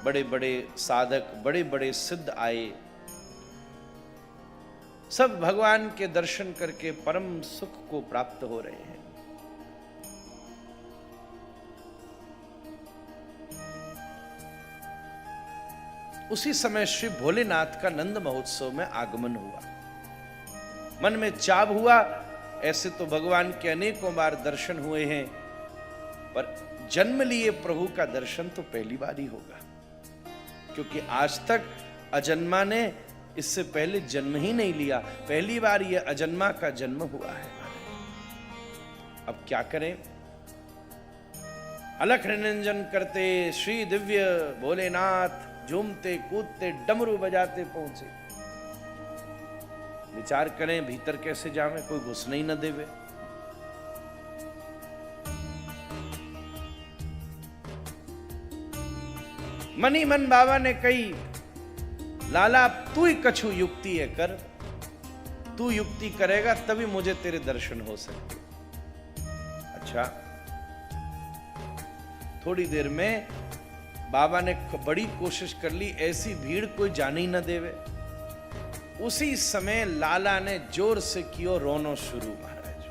बड़े बड़े साधक, बड़े बड़े सिद्ध आए, सब भगवान के दर्शन करके परम सुख को प्राप्त हो रहे हैं। उसी समय श्री भोलेनाथ का नंद महोत्सव में आगमन हुआ। मन में चाव हुआ, ऐसे तो भगवान के अनेकों बार दर्शन हुए हैं, पर जन्म लिए प्रभु का दर्शन तो पहली बार ही होगा, क्योंकि आज तक अजन्मा ने इससे पहले जन्म ही नहीं लिया। पहली बार यह अजन्मा का जन्म हुआ है। अब क्या करें? अलख निरंजन करते श्री दिव्य भोलेनाथ झूमते कूदते डमरू बजाते पहुंचे। विचार करें भीतर कैसे जावे, कोई घुसने ही न देवे। मनी मन बाबा ने कही, लाला तू ही कछु युक्ति है कर, तू युक्ति करेगा तभी मुझे तेरे दर्शन हो सकते। अच्छा, थोड़ी देर में बाबा ने बड़ी कोशिश कर ली, ऐसी भीड़ कोई जाने ही न देवे। उसी समय लाला ने जोर से कियो रोनो शुरू। महाराज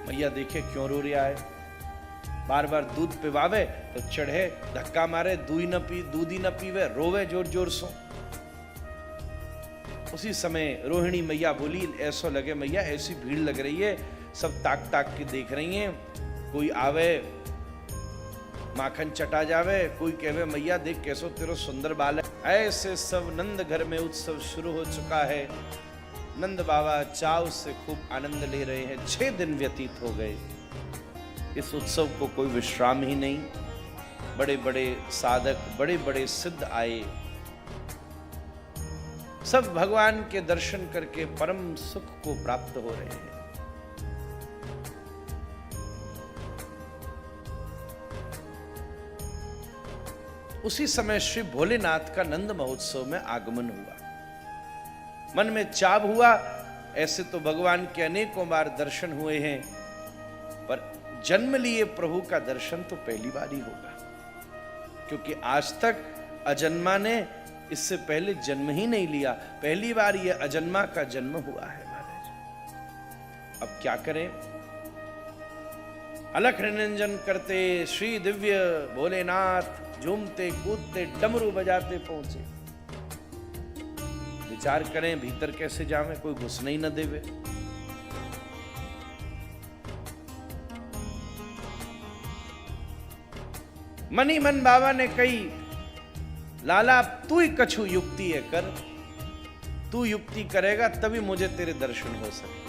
मैया देखे क्यों रो रहा है, बार बार दूध पिवावे तो चढ़े, धक्का मारे दूध ही न पीवे, रोवे जोर जोर सो। उसी समय रोहिणी मैया बोली, ऐसा लगे मैया ऐसी भीड़ लग रही है, सब ताक ताक के देख रही हैं, कोई आवे माखन चटा जावे, कोई कहवे मैया देख कैसो तेरो सुंदर बाल है। ऐसे सब नंद घर में उत्सव शुरू हो चुका है। नंद बाबा चाव से खूब आनंद ले रहे हैं। 6 दिन व्यतीत हो गए, इस उत्सव को कोई विश्राम ही नहीं। बड़े बड़े साधक, बड़े बड़े सिद्ध आए, सब भगवान के दर्शन करके परम सुख को प्राप्त हो रहे हैं। उसी समय श्री भोलेनाथ का नंद महोत्सव में आगमन हुआ। मन में चाव हुआ, ऐसे तो भगवान के अनेकों बार दर्शन हुए हैं, पर जन्म लिए प्रभु का दर्शन तो पहली बार ही होगा, क्योंकि आज तक अजन्मा ने इससे पहले जन्म ही नहीं लिया। पहली बार यह अजन्मा का जन्म हुआ है। महाराज अब क्या करें? अलख निरंजन करते श्री दिव्य भोलेनाथ झूमते कूदते डमरू बजाते पहुंचे। विचार करें भीतर कैसे जावे, कोई घुसने ही न देवे। मनी मन बाबा ने कही, लाला तू ही कछु युक्ति है कर, तू युक्ति करेगा तभी मुझे तेरे दर्शन हो सकते।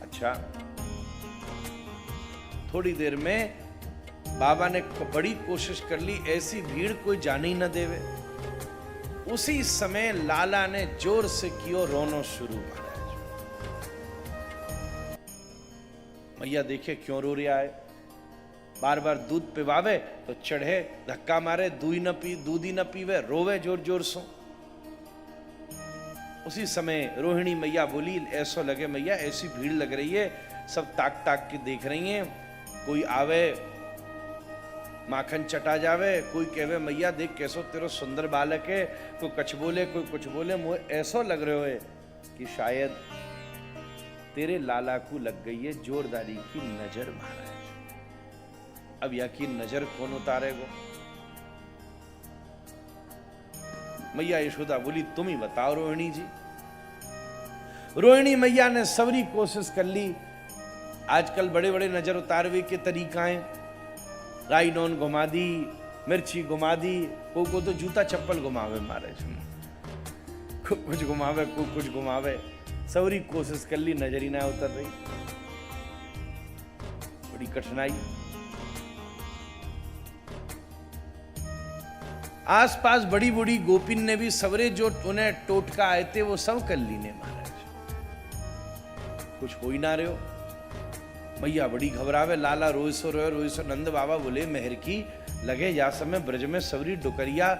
अच्छा, थोड़ी देर में बाबा ने बड़ी कोशिश कर ली, ऐसी भीड़ कोई जाने ही न देवे। उसी समय लाला ने जोर से कियो रोनो शुरू। महाराज मैया देखे क्यों रो रहा है, बार बार दूध पिवावे तो चढ़े, धक्का मारे दूध ही न पीवे, रोवे जोर जोर सो। उसी समय रोहिणी मैया बोली, ऐसा लगे मैया ऐसी भीड़ लग रही है, सब ताक ताक के देख रही हैं, कोई आवे माखन चटा जावे, कोई कहवे मैया देख कैसो तेरो सुंदर बालक है, कोई कुछ बोले कोई कुछ बोले। मुझे ऐसा लग रहा है कि शायद तेरे लाला को लग गई है जोरदारी की नजर। महाराज अब यकीन नजर कौन उतारेगो? मैया यशोदा बोली, तुम ही बताओ रोहिणी जी। रोहिणी मैया ने सवरी कोशिश कर ली। आजकल बड़े बड़े नजर उतारवे के तरीका हैं, राई नॉन घुमा दी, मिर्ची घुमा दी, को तो जूता चप्पल घुमावे। महाराज कुछ घुमावे, को कुछ घुमावे, सवरी कोशिश कर ली, नजर ही ना उतर रही। बड़ी कठिनाई। आसपास बड़ी बड़ी गोपिन ने भी सवरे जो उन्हें टोटका आए थे वो सब कर ली ने। महाराज कुछ हो ही ना रहे हो। मैया बड़ी घबरावे, लाला रोए सो नंद बाबा बोले, मेहर की लगे जा समय ब्रज में सवरी डुकरिया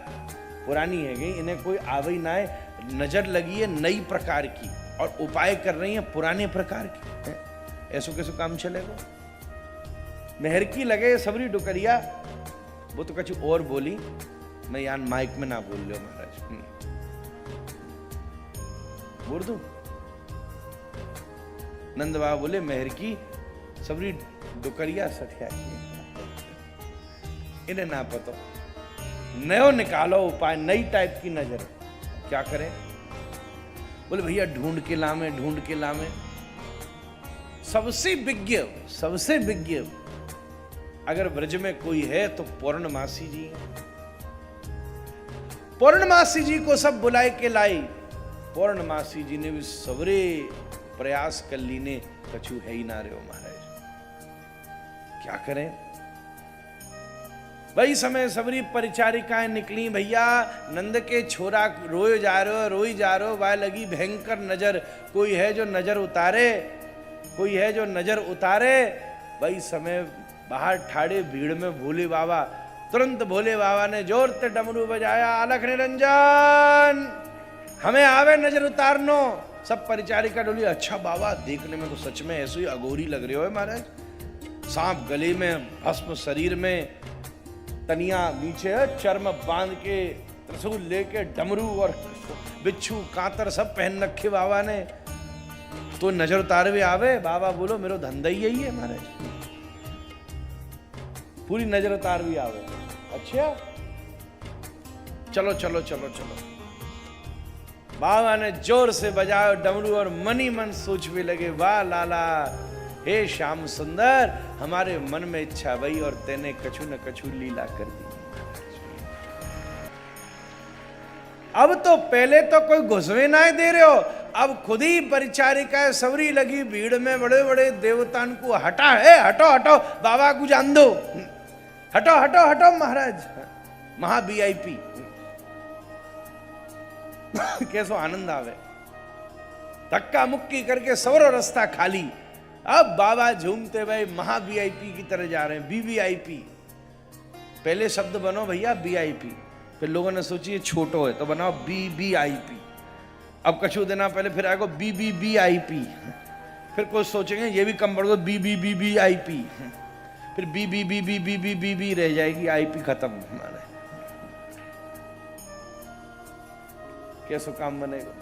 पुरानी है गई, इन्हें कोई आवे ना है, नजर लगी है नई प्रकार की और उपाय कर रही है पुराने प्रकार की। ऐसो कैसो काम चलेगा? मेहर की लगे सवरी डुकरिया वो तो कुछ और बोली, मैं यहाँ माइक में ना बोल लो महाराज। बोल दू। नंद बाबा बोले मेहर की सबरी डुकरिया सठिया इन्हें ना पता, नयो निकालो उपाय, नई टाइप की नजर। क्या करें? बोले भैया ढूंढ के लामे। सबसे विज्ञ अगर ब्रज में कोई है तो पूर्णमासी जी है। पूर्णमासी जी को सब बुलाए के लाई। पूर्णमासी जी ने भी सबरे प्रयास कर ली ने, कछु है ही ना रहे हो महाराज। क्या करें? वही समय सबरी परिचारिकाएं निकली, भैया नंद के छोरा रोए जा रहे हो, वाह लगी भयंकर नजर, कोई है जो नजर उतारे। वही समय बाहर ठाड़े भीड़ में भोले बाबा, तुरंत भोले बाबा ने जोर से डमरू बजाया, अलख निरंजन हमें आवे नजर उतारनो। सब परिचारिका डोली, अच्छा बाबा देखने में तो सच में ऐसे ही अघोरी लग रहे हो महाराज, सांप गले में, भस्म शरीर में, तनिया नीचे चर्म बांध के, त्रिशूल लेके, डमरू और बिच्छू कांतर सब पहन रखे बाबा ने, तो नजर उतारवे आवे। बाबा बोलो मेरो धंधा ही यही है महाराज, पूरी नजर उतार भी आवे। अच्छा चलो। बाबा ने जोर से बजाओ डमरू और मनी मन सोचने लगे, वाह लाला हे श्याम सुंदर, हमारे मन में इच्छा भई और तेने कछु न कछु लीला कर दी। अब तो पहले तो कोई घुसवे ना दे रहे हो, अब खुद ही परिचारिका सबरी लगी भीड़ में, बड़े बड़े देवतान को हटो बाबा को जान दो, हटो महाराज, महा वीआईपी। कैसो आनंद आवे, धक्का मुक्की करके सवरो रास्ता खाली। अब बाबा झूमते भाई महा वीआईपी की तरह जा रहे हैं, वीवीआईपी। पहले शब्द बनो भैया वीआईपी, फिर लोगों ने सोची ये छोटो है तो बनाओ बीबीआईपी। अब कछु देना पहले फिर आएगा बीबीबीआईपी, फिर कुछ सोचेंगे ये भी कम बढ़ दो बीबीबीबीआईपी, फिर बीबीबीबीबीबी रह जाएगी, आईपी खत्म। हमारे कैसा काम बनेगा?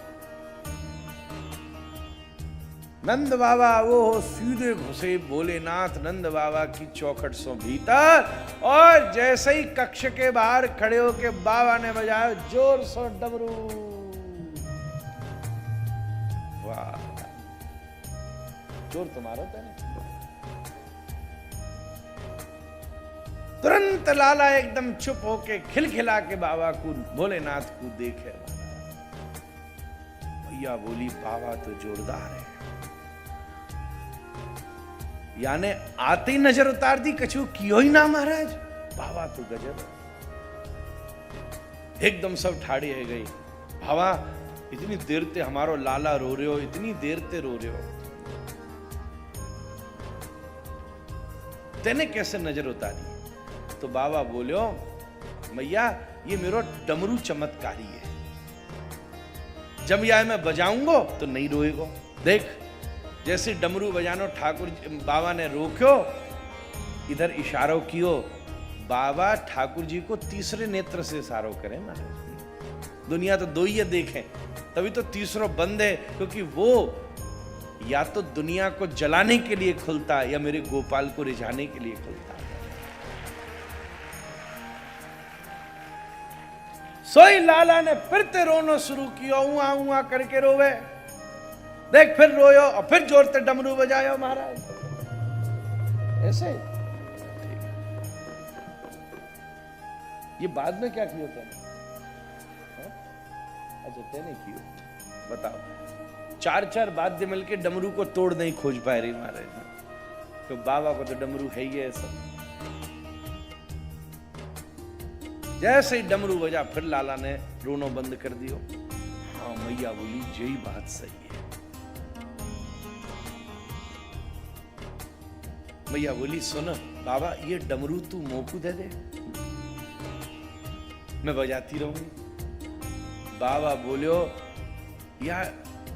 नंद बाबा वो सीधे घुसे भोलेनाथ नंद बाबा की चौखट सो भीतर, और जैसे ही कक्ष के बाहर खड़े होके बाबा ने बजाया जोर सो डमरू। वाह, जोर तुम्हारा था ना। तुरंत लाला एकदम चुप होके खिलखिला के बाबा को, भोलेनाथ को देखे। भैया बोली बाबा तो जोरदार है, यानी आते ही नजर उतार दी, कछु कियो ही ना महाराज, बाबा तो गजब। एकदम सब ठाड़े है गई, बाबा इतनी देर ते हमारो लाला रो रहे हो, इतनी देर ते रो रहे हो, तेने कैसे नजर उतारी? तो बाबा बोलो मैया ये मेरो डमरू चमत्कारी है, जब यह मैं बजाऊंगा तो नहीं रोएगा। देख जैसे डमरू बजानो, ठाकुर बाबा ने रोक्यो, इधर इशारों कियो, बाबा ठाकुर जी को तीसरे नेत्र से इशारों करें महाराज। दुनिया तो दो ही देखें, तभी तो तीसरा बंद है, क्योंकि वो या तो दुनिया को जलाने के लिए खुलता है या मेरे गोपाल को रिझाने के लिए खुलता है। सोई लाला ने फिर ते रोना शुरू किया, उआ उआ करके रोवे। देख फिर रोयो और फिर जोर से डमरू बजायो महाराज, ऐसे। ये बाद में क्या किया था? अच्छा तेने किया, बताओ। चार वाद्य मिलके डमरू को तोड़ नहीं खोज पाए रही महाराज, तो बाबा को तो डमरू है ही है सब। जैसे ही डमरू बजा फिर लाला ने रोनो बंद कर दियो। हाँ मैया बोली यही बात सही है। मैया बोली सुन बाबा ये डमरू तू मोकू दे दे, मैं बजाती रहूंगी। बाबा बोलियो या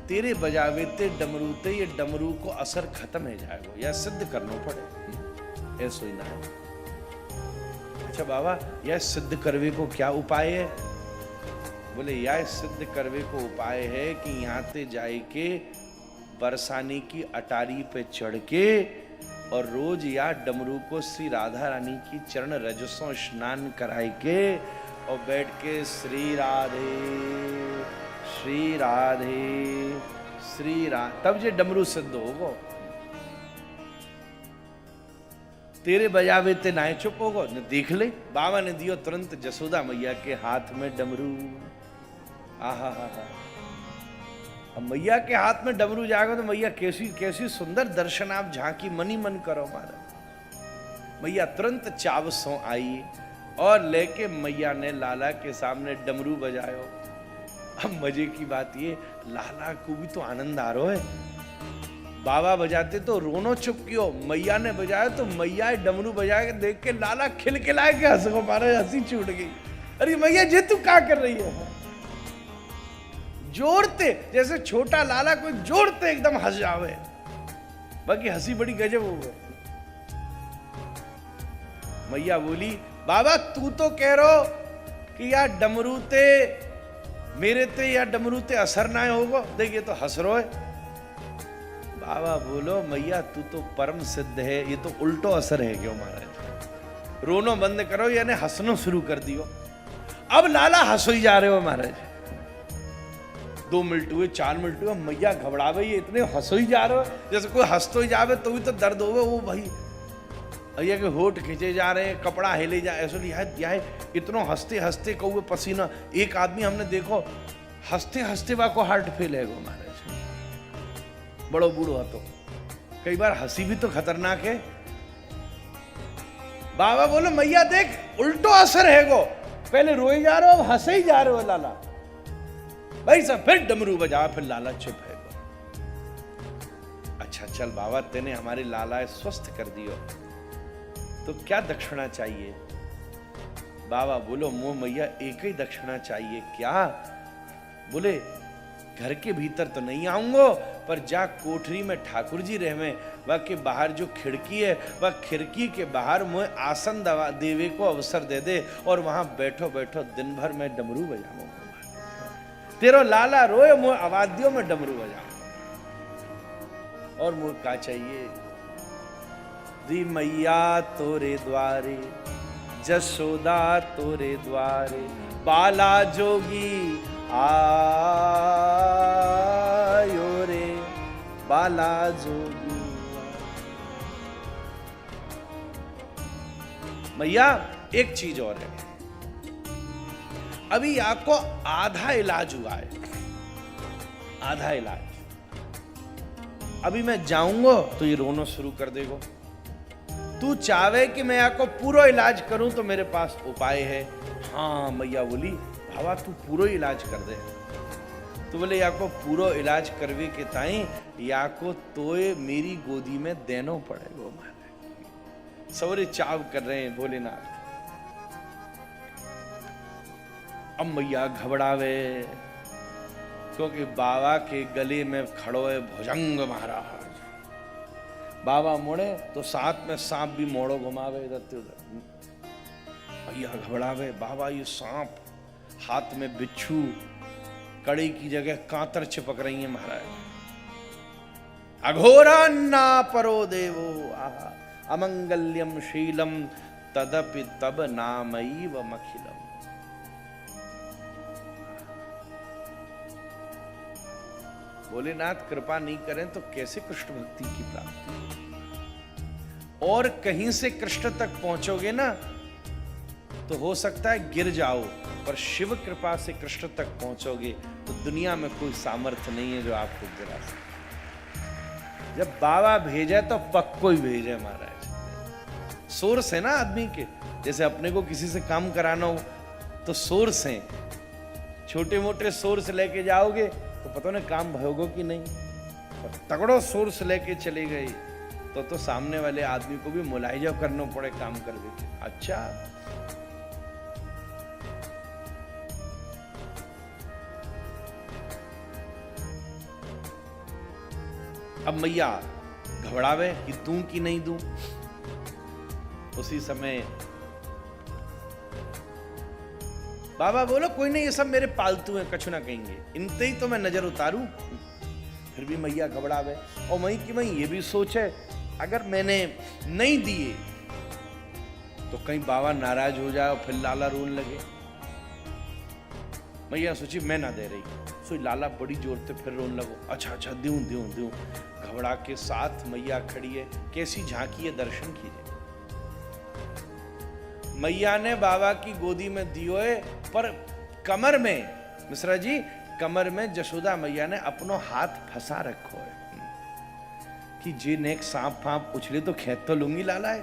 तेरे बजावे ते डमरू ते ये डमरू को असर खत्म है जाएगा, या सिद्ध करना पड़े, ऐसो ही ना है। अच्छा बाबा, यह सिद्ध करवे को क्या उपाय है? बोले यह सिद्ध करवे को उपाय है कि यहाँ ते जाए के बरसाने की अटारी पे चढ़ के और रोज या डमरू को श्री राधा रानी की चरण रजसों स्नान कराए के और बैठ के श्री राधे श्री राधे श्री राधे, तब जे डमरू सिद्ध होगो। तेरे बजावे ते नाय चुप होगो न, देख ले बाबा ने दियो तुरंत जसोदा मैया के हाथ में डमरू। आहा हा हा, अब मैया के हाथ में डमरू जाएगा तो मैया कैसी कैसी सुंदर दर्शन आप झांकी मनी मन करो मारा। मैया तुरंत चावसों आई और लेके मैया ने लाला के सामने डमरू बजायो। अब मजे की बात ये, लाला को भी तो आनंद आ रहा है। बाबा बजाते तो रोनो चुप क्यों, मैया ने बजाया तो मैया डमरू बजा के देख के लाला खिलखिलाए के हंस को मारे, हंसी छूट गई। अरे मैया जे तू क्या कर रही है? जोड़ते जैसे छोटा लाला कोई जोड़ते एकदम हंस जावे, बाकी हंसी बड़ी गजब हो गई। मैया बोली बाबा तू तो कह रहो कि यार डमरू ते मेरे ते या डमरू ते असर ना होगा, देखिए तो हंस रो है। बाबा बोलो मैया तू तो परम सिद्ध है, ये तो उल्टो असर है क्यों महाराज? रोनो बंद करो यानी हंसनो शुरू कर दियो। अब लाला हंसो ही जा रहे हो महाराज। 2 मिनट हुए, 4 मिनट हुए, मैया घबरा गई, इतने हंसो ही जा रहे हो जैसे कोई हंसतो ही जावे तो भी तो दर्द होवे। वो भाई भैया के होठ खींचे जा रहे हैं, कपड़ा हिले जा, ऐसा लिया है इतनो हंसते हंसते कौवे पसीना। एक आदमी हमने देखो हंसते हंसते बा को हार्ट फेल है गो महाराज, बड़ो बूढ़ो हतो। कई बार हंसी भी तो खतरनाक है। बाबा बोलो मैया देख उल्टो असर है गो, पहले रोए जा रहे हो अब हंसे ही जा रहे हो लाला। भाई सब फिर डमरू बजा, फिर लाला चुप है गो। अच्छा चल बाबा तेने हमारे लाला स्वस्थ कर दियो, तो क्या दक्षिणा चाहिए? बाबा बोलो मोह मैया एक ही दक्षिणा चाहिए। क्या? बोले घर के भीतर तो नहीं आऊंगो, पर जा कोठरी में ठाकुर जी रहवे, वह के बाहर जो खिड़की है वह खिड़की के बाहर मुझे आसन देवे को अवसर दे दे और वहां बैठो बैठो दिन भर में डमरू बजाऊंगा। तेरो लाला रोए मुझे आवादियों में डमरू बजाऊंगा। और मुझे क्या चाहिए? दी मैया तोरे द्वारे जसोदा तोरे द्वारे, बाला जोगी आयो रे बाला जोगी। मैया एक चीज और है, अभी आपको आधा इलाज हुआ है, आधा इलाज। अभी मैं जाऊंगा तो ये रोना शुरू कर देगा। तू चाहे कि मैं आपको पूरा इलाज करूं तो मेरे पास उपाय है। हाँ मैया बोली बाबा तू पूरा इलाज कर दे। तो बोले याको पूरा इलाज करवे के ताई याको तोए मेरी गोदी में देनो पड़ेगा। मारे सवरे चाव कर रहे हैं भोलेनाथ। अब मैया घबरावे क्योंकि बाबा के गले में खड़ो है भुजंग महाराज। बाबा मोड़े तो साथ में सांप भी मोड़ो घुमावे इधर से उधर। भैया घबरावे, बाबा ये सांप, हाथ में बिच्छू, कड़ी की जगह कांतर चिपक रही है महाराज। अघोरा ना परो देवो आहा अमंगल्यम शीलम तदपि तब नामई व मखिलम। भोलेनाथ कृपा नहीं करें तो कैसे कृष्ण भक्ति की प्राप्ति? और कहीं से कृष्ण तक पहुंचोगे ना तो हो सकता है गिर जाओ, पर शिव कृपा से कृष्ण तक पहुंचोगे तो दुनिया में कोई सामर्थ्य नहीं है जो आपको गिरा सके। जब बाबा भेजे तो पक्को ही भेजे महाराज। सोर्स है ना आदमी के, जैसे अपने को किसी से काम कराना हो तो सोर्स है। छोटे मोटे सोर्स लेके जाओगे तो पता नहीं काम भरोगे कि नहीं, और तगड़ो सोर्स लेके चले गए तो सामने वाले आदमी को भी मुलायजा करना पड़े काम कर दे। अच्छा अब मैया घबरावे कि दूं कि नहीं दूं। उसी समय बाबा बोलो कोई नहीं, ये सब मेरे पालतू हैं, कछु ना कहेंगे, इनते ही तो मैं नजर उतारूं। फिर भी मैया घबरावे, और वहीं की वहीं ये भी सोचे अगर मैंने नहीं दिए तो कहीं बाबा नाराज हो जाए और फिर लाला रोने लगे। मैया सोची मैं ना दे रही, सो लाला बड़ी जोर से फिर रोने लगो, अच्छा अच्छा दूं दूं दूं। घबरा के साथ मैया खड़ी है, कैसी झांकी है, दर्शन कीजिए। मैया ने बाबा की गोदी में दियो है, पर कमर में, मिश्रा जी कमर में जशोदा मैया ने अपनो हाथ फंसा रखो है कि जे नेक सांप फांप उछले तो खेत तो लूंगी लाला है।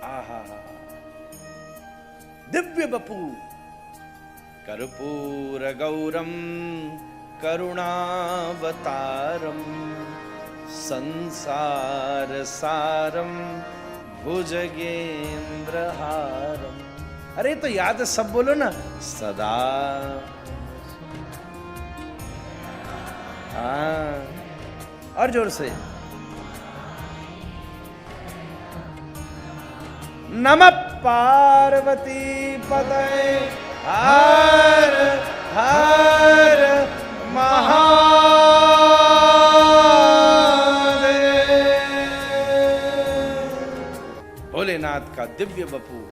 आहा दिव्य बपू कर्पूर गौरम करुणावतारम संसार सारम भुजगेंद्रहारम। अरे तो याद है, सब बोलो ना, सदा। हाँ और जोर से, नमः पार्वती पतये हर हर महादेव। भोलेनाथ का दिव्य बपू